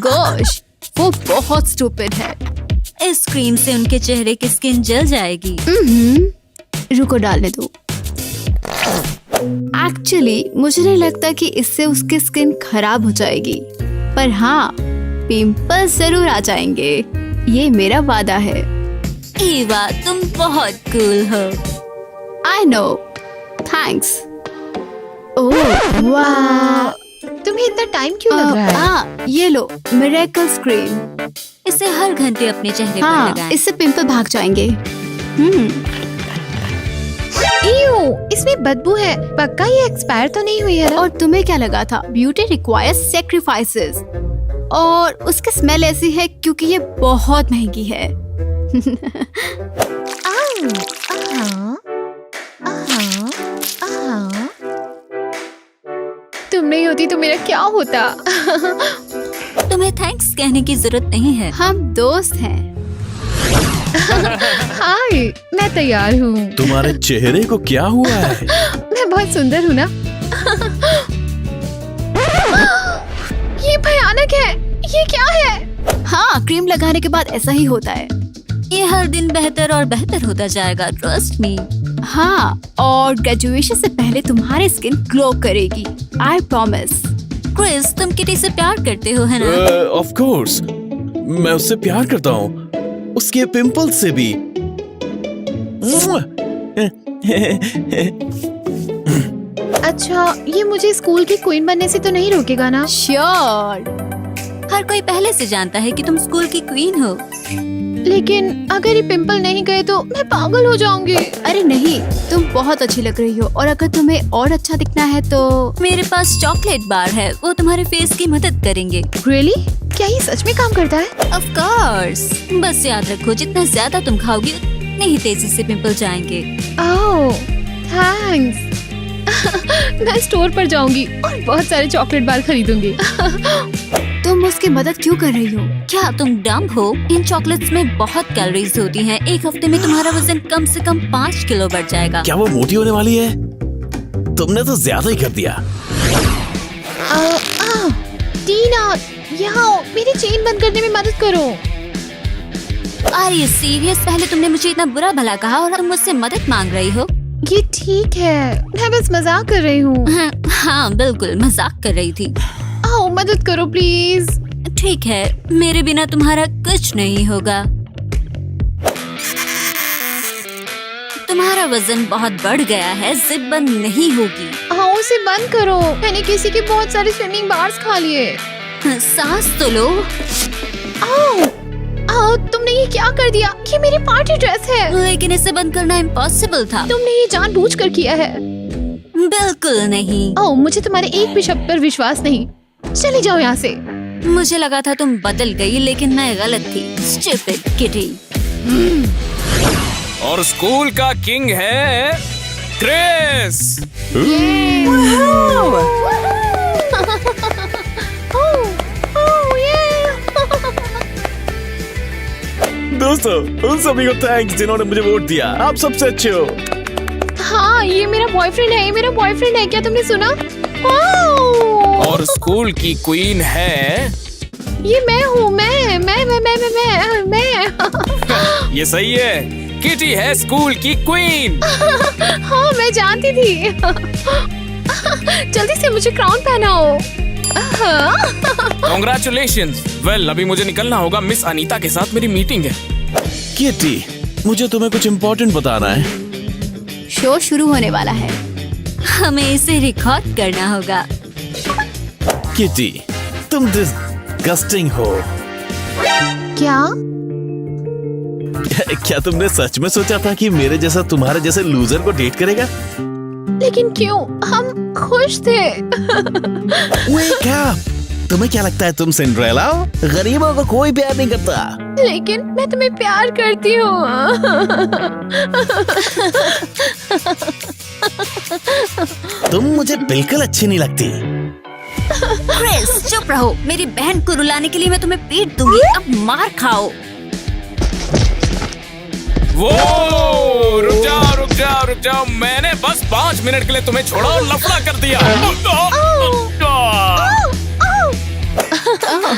गोश, वो बहुत स्टूपिड है। इस क्रीम से उनके चेहरे की स्किन जल जाएगी। रुको, डालने दो। एक्चुअली मुझे नहीं लगता कि इससे उसकी स्किन खराब हो जाएगी, पर हाँ, पिंपल्स जरूर आ जाएंगे। ये मेरा वादा है। ईवा, तुम बहुत कूल हो। I know, thanks. ओह वाह, तुम्हें इतना टाइम क्यों लग रहा है? ये लो मिरेकल्स क्रीम। इसे हर घंटे अपने चेहरे पर लगाएं। इससे पिंपल भाग जाएंगे। इसमें बदबू है। पक्का ये एक्सपायर तो नहीं हुई है ना? और तुम्हें क्या लगा था ब्यूटी रिक्वायर्स सैक्रिफाइसेस? और उसकी स्मेल ऐसी है क्योंकि ये बहुत महंगी है। तुम नहीं होती तो मेरा क्या होता? तुम्हें थैंक्स कहने की जरूरत नहीं है। हम दोस्त हैं। हाय, मैं तैयार हूँ। तुम्हारे चेहरे को क्या हुआ है? मैं बहुत सुंदर हूँ ना? ये भयानक है। ये क्या है? हाँ, क्रीम लगाने के बाद ऐसा ही होता है। ये हर दिन बेहतर और बेहतर होता जाएगा, ट्रस्ट मी। हाँ, और ग्रेजुएशन से पहले तुम्हारी स्किन ग्लो करेगी, आई प्रॉमिस। क्रिस, तुम किटी से प्यार करते हो, है ना? ऑफ कोर्स, मैं उससे प्यार करता हूँ, उसके पिंपल्स से भी। अच्छा, ये मुझे स्कूल की क्वीन बनने से तो नहीं रोकेगा ना? श्योर। हर कोई पहले से जानता है कि तुम स्कूल की क्वीन हो। लेकिन अगर ये पिंपल नहीं गए तो मैं पागल हो जाऊंगी। अरे नहीं, तुम बहुत अच्छी लग रही हो, और अगर तुम्हें और अच्छा दिखना है तो मेरे पास चॉकलेट बार है, वो तुम्हारे फेस की मदद करेंगे। Really? क्या ये सच में काम करता है? ऑफ कोर्स, बस याद रखो जितना ज्यादा तुम खाओगी उतनी ही तेजी से पिंपल जाएंगे। ओह, थैंक्स। मैं स्टोर पर जाऊंगी और बहुत सारे चॉकलेट बार खरीदूंगी। तुम उसकी मदद क्यों कर रही हो? क्या तुम डम्ब हो? इन चॉकलेट्स में बहुत कैलोरीज होती हैं। एक हफ्ते में तुम्हारा वजन कम से कम 5 किलो बढ़ जाएगा। क्या वो मोटी होने वाली है? तुमने तो ज्यादा ही कर दिया। टीना, यहाँ आओ, मेरी चेन बंद करने में मदद करो। Are you serious? पहले तुमने मुझे इतना बुरा भला कहा और तुम मुझसे मदद मांग रही हो। ये ठीक है, मैं बस मजाक कर रही हूँ। हाँ बिल्कुल, मजाक कर रही थी। आओ, मदद करो प्लीज। ठीक है, मेरे बिना तुम्हारा कुछ नहीं होगा। तुम्हारा वजन बहुत बढ़ गया है, जिप बंद नहीं होगी। आओ, उसे बंद करो। मैंने किसी के बहुत सारे स्विमिंग बार्स खा लिए। सांस तो लो। आओ, आओ, तुमने ये क्या कर दिया? ये मेरी पार्टी ड्रेस है। लेकिन इसे बंद करना इम्पॉसिबल था। तुमने ये जानबूझकर किया है। बिल्कुल नहीं। ओह, मुझे तुम्हारे एक भी शब्द पर विश्वास नहीं। चले जाओ यहाँ से। मुझे लगा था तुम बदल गई, लेकिन मैं गलत थी। Stupid kitty. और स्कूल का किंग है क्रिस। दोस्तों, उन सभी को थैंक्स जिन्होंने मुझे वोट दिया। आप सबसे अच्छे हो। हाँ, ये मेरा बॉयफ्रेंड है। ये मेरा बॉयफ्रेंड है। क्या तुमने सुना? और स्कूल की क्वीन है। ये मैं हूँ। मैं ये सही है, किटी है स्कूल की क्वीन। हाँ, मैं जानती थी। जल्दी से मुझे क्राउन पहनाओ। Congratulations। वेल, अभी मुझे निकलना होगा। मिस अनीता के साथ मेरी मीटिंग है। किटी, मुझे तुम्हें कुछ इम्पोर्टेंट बताना है। शो शुरू होने वाला है। हमें इसे रिकॉर्ड करना होगा। किटी, तुम डिस्गस्टिंग हो। क्या? क्या तुमने सच में सोचा था कि मेरे जैसा तुम्हारे जैसे लूजर को डेट करेगा? लेकिन क्यों? हम खुश थे। Wake up! तुम्हें क्या लगता है तुम सिंड्रेला हो? गरीबों को कोई प्यार नहीं करता। लेकिन मैं तुम्हें प्यार करती हूँ। तुम मुझे बिल्कुल अच्छी नहीं लगती। क्रिस, चुप रहो। मेरी बहन को रुलाने के लिए मैं तुम्हें पीट दूंगी। अब मार खाओ। वो रुक जाओ। मैंने बस 5 मिनट के लिए तुम्हें छोड़ा और लफड़ा कर दिया।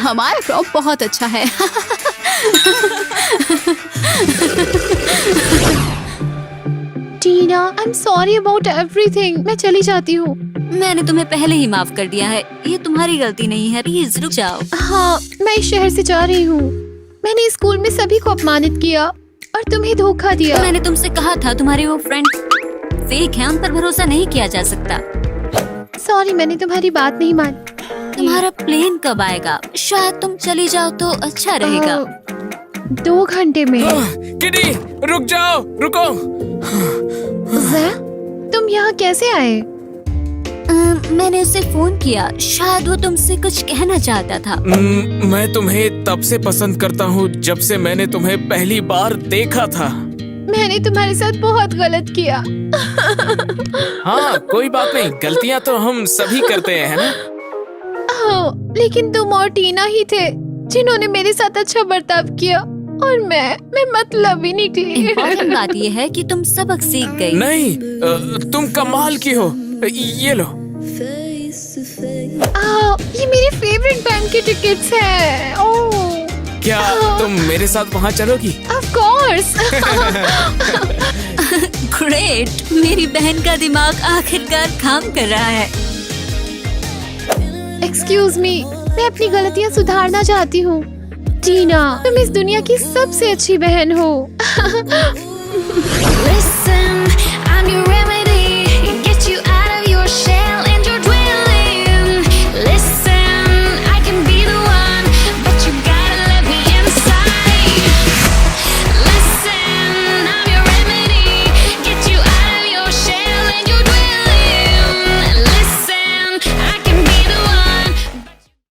हमारा क्रॉप बहुत अच्छा है। Tina, I am sorry about everything. मैं चली जाती हूँ। मैंने तुम्हें पहले ही माफ कर दिया है। ये तुम्हारी गलती नहीं है। प्लीज रुक जाओ। हाँ, मैं इस शहर से जा रही हूँ। मैंने स्कूल में सभी को अपमानित किया और तुम्हें धोखा दिया। मैंने तुमसे कहा था तुम्हारे वो फ्रेंड फेक है, उन पर भरोसा नहीं किया जा सकता। सॉरी, मैंने तुम्हारी बात नहीं मानी। तुम्हारा प्लेन कब आएगा? शायद तुम चली जाओ तो अच्छा रहेगा। 2 घंटे में। किटी, रुको। तुम यहाँ कैसे आए? मैंने उसे फोन किया। शायद वो तुमसे कुछ कहना चाहता था। मैं तुम्हें तब से पसंद करता हूँ जब से मैंने तुम्हें पहली बार देखा था। मैंने तुम्हारे साथ बहुत गलत किया। हाँ, कोई बात नहीं। गलतियाँ तो हम सभी करते हैं, है ना? लेकिन तुम और टीना ही थे जिन्होंने मेरे साथ अच्छा बर्ताव किया। और मैं मतलब ही निकली। इम्पोर्टेंट बात यह है कि तुम सबक सीख गई। नहीं, तुम कमाल की हो। ये लो। ये मेरी फेवरेट बैंड की टिकट्स है। ओह, क्या तुम मेरे साथ वहाँ चलोगी? Of course. ग्रेट, मेरी बहन का दिमाग आखिरकार काम कर रहा है। एक्सक्यूज मी, मैं अपनी गलतियाँ सुधारना चाहती हूँ। टीना, तुम इस दुनिया की सबसे अच्छी बहन हो। Listen